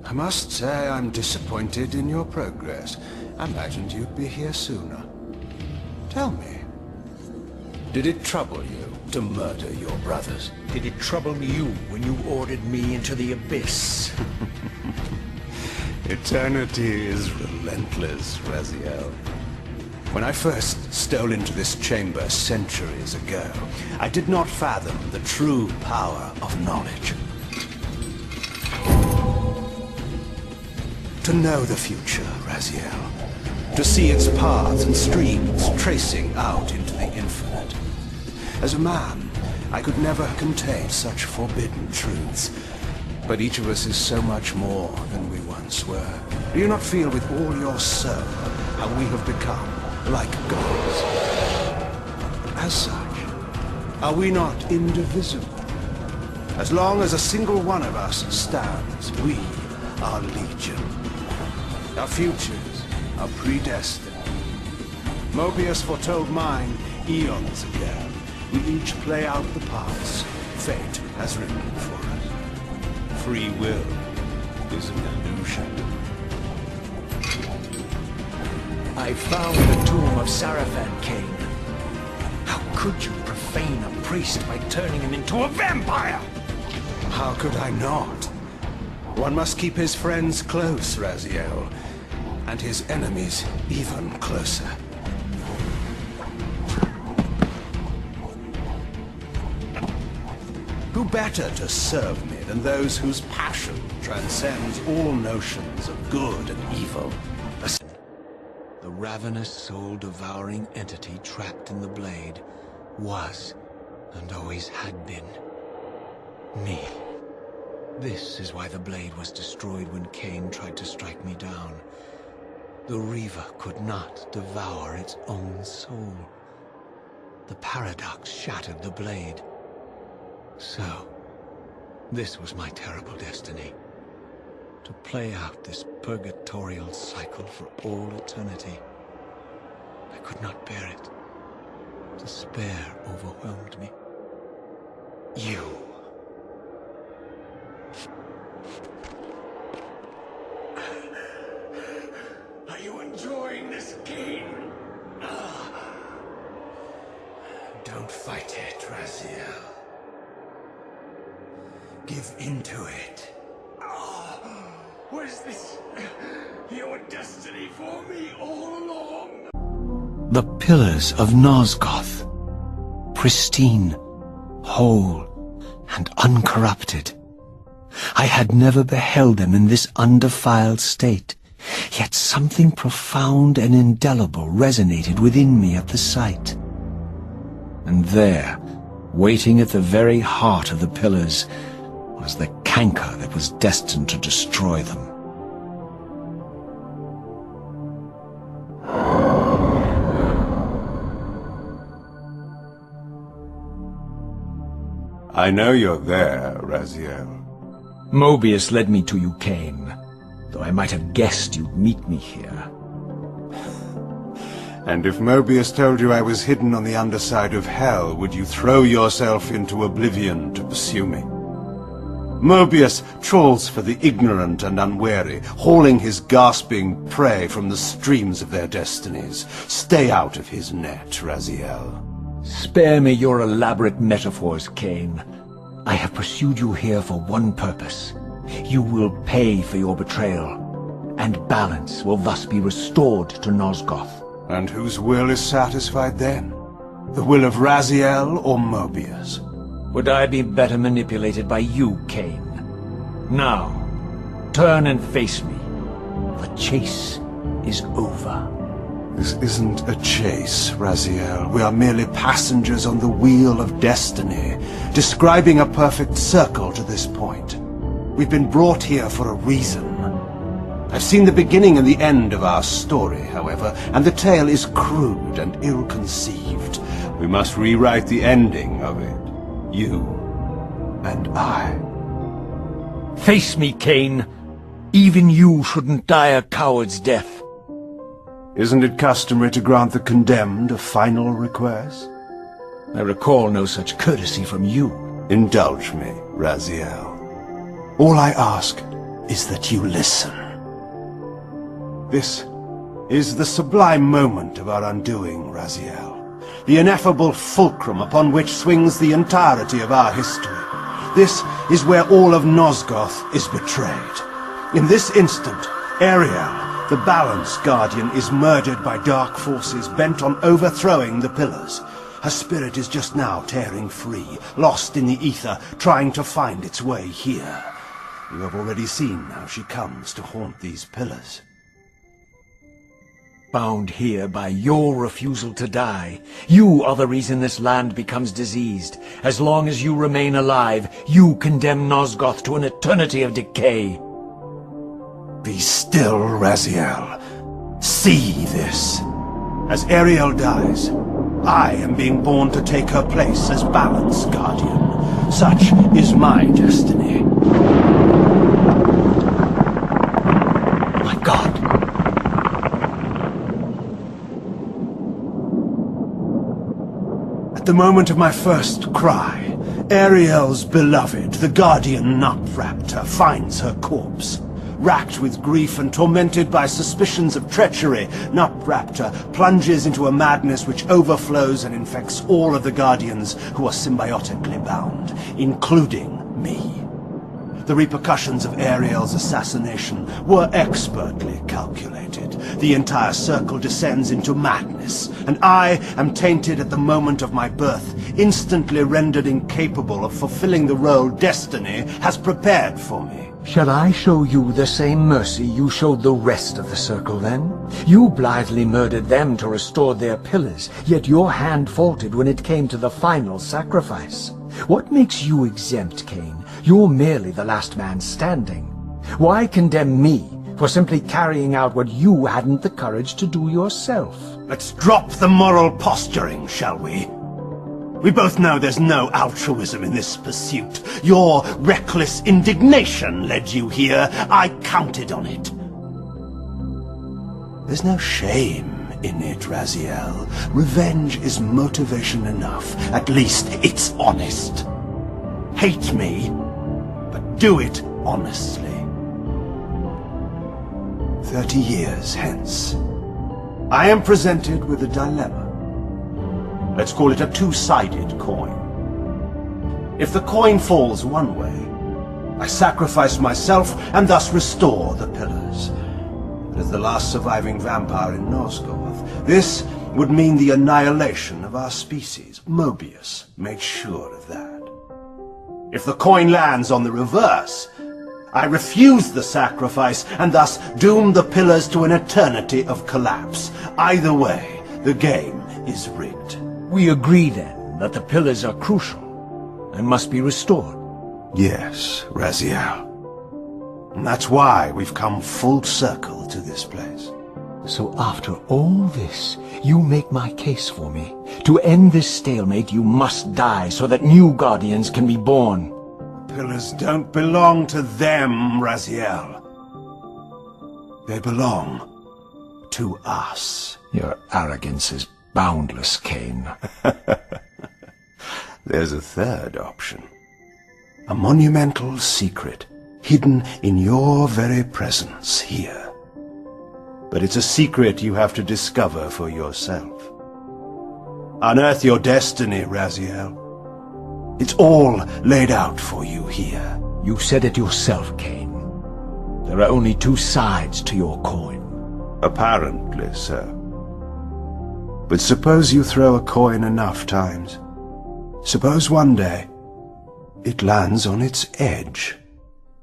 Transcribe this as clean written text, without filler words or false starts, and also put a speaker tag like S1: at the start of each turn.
S1: I must say I'm disappointed in your progress. I imagined you'd be here sooner. Tell me, did it trouble you to murder your brothers?
S2: Did it trouble you when you ordered me into the abyss?
S1: Eternity is relentless, Raziel. When I first stole into this chamber centuries ago, I did not fathom the true power of knowledge. To know the future, Raziel. To see its paths and streams tracing out into the infinite. As a man, I could never contain such forbidden truths. But each of us is so much more than we once were. Do you not feel with all your soul how we have become like gods? As such, are we not indivisible? As long as a single one of us stands, we are legion. Our futures are predestined. Mobius foretold mine eons ago. We each play out the parts fate has written for us. Free will is an illusion.
S2: I found the tomb of Sarafan, Cain. How could you profane a priest by turning him into a vampire?
S1: How could I not? One must keep his friends close, Raziel, and his enemies even closer. Who better to serve me than those whose passion transcends all notions of good and evil?
S2: The ravenous, soul-devouring entity trapped in the blade was, and always had been, me. This is why the blade was destroyed when Cain tried to strike me down. The reaver could not devour its own soul. The paradox shattered the blade. So, this was my terrible destiny. To play out this purgatorial cycle for all eternity. I could not bear it. Despair overwhelmed me. You. Are you enjoying this game?
S1: Don't fight it, Raziel. Give into it.
S2: Was this your destiny for me all along? The pillars of Nosgoth, pristine, whole, and uncorrupted. I had never beheld them in this undefiled state, yet something profound and indelible resonated within me at the sight. And there, waiting at the very heart of the pillars, was the canker that was destined to destroy them.
S1: I know you're there, Raziel.
S2: Mobius led me to you, Cain, though I might have guessed you'd meet me here.
S1: And if Mobius told you I was hidden on the underside of hell, would you throw yourself into oblivion to pursue me? Mobius trawls for the ignorant and unwary, hauling his gasping prey from the streams of their destinies. Stay out of his net, Raziel.
S2: Spare me your elaborate metaphors, Cain. I have pursued you here for one purpose. You will pay for your betrayal, and balance will thus be restored to Nosgoth.
S1: And whose will is satisfied then? The will of Raziel or Mobius?
S2: Would I be better manipulated by you, Cain? Now, turn and face me. The chase is over.
S1: This isn't a chase, Raziel. We are merely passengers on the wheel of destiny, describing a perfect circle to this point. We've been brought here for a reason. I've seen the beginning and the end of our story, however, and the tale is crude and ill-conceived. We must rewrite the ending of it. You and I.
S2: Face me, Cain. Even you shouldn't die a coward's death.
S1: Isn't it customary to grant the condemned a final request?
S2: I recall no such courtesy from you.
S1: Indulge me, Raziel. All I ask is that you listen. This is the sublime moment of our undoing, Raziel. The ineffable fulcrum upon which swings the entirety of our history. This is where all of Nosgoth is betrayed. In this instant, Ariel, the Balance Guardian, is murdered by dark forces bent on overthrowing the Pillars. Her spirit is just now tearing free, lost in the ether, trying to find its way here. You have already seen how she comes to haunt these Pillars.
S2: Bound here by your refusal to die. You are the reason this land becomes diseased. As long as you remain alive, you condemn Nosgoth to an eternity of decay.
S1: Be still, Raziel. See this. As Ariel dies, I am being born to take her place as Balance Guardian. Such is my destiny.
S2: My God!
S1: At the moment of my first cry, Ariel's beloved, the Guardian Nutraptor, finds her corpse. Racked with grief and tormented by suspicions of treachery, Nutraptor plunges into a madness which overflows and infects all of the Guardians who are symbiotically bound, including me. The repercussions of Ariel's assassination were expertly calculated. The entire circle descends into madness, and I am tainted at the moment of my birth, instantly rendered incapable of fulfilling the role destiny has prepared for me.
S2: Shall I show you the same mercy you showed the rest of the Circle, then? You blithely murdered them to restore their Pillars, yet your hand faltered when it came to the final sacrifice. What makes you exempt, Cain? You're merely the last man standing. Why condemn me for simply carrying out what you hadn't the courage to do yourself?
S1: Let's drop the moral posturing, shall we? We both know there's no altruism in this pursuit. Your reckless indignation led you here. I counted on it. There's no shame in it, Raziel. Revenge is motivation enough. At least it's honest. Hate me, but do it honestly. 30 years hence, I am presented with a dilemma. Let's call it a two-sided coin. If the coin falls one way, I sacrifice myself and thus restore the Pillars. But as the last surviving vampire in Nosgoth, this would mean the annihilation of our species. Mobius made sure of that. If the coin lands on the reverse, I refuse the sacrifice and thus doom the Pillars to an eternity of collapse. Either way, the game is rigged.
S2: We agree, then, that the Pillars are crucial and must be restored.
S1: Yes, Raziel. And that's why we've come full circle to this place.
S2: So after all this, you make my case for me. To end this stalemate, you must die so that new Guardians can be born.
S1: The Pillars don't belong to them, Raziel. They belong to us.
S2: Your arrogance is boundless, Cain.
S1: There's a third option. A monumental secret, hidden in your very presence here. But it's a secret you have to discover for yourself. Unearth your destiny, Raziel. It's all laid out for you here.
S2: You said it yourself, Cain. There are only two sides to your coin.
S1: Apparently so. But suppose you throw a coin enough times. Suppose one day it lands on its edge.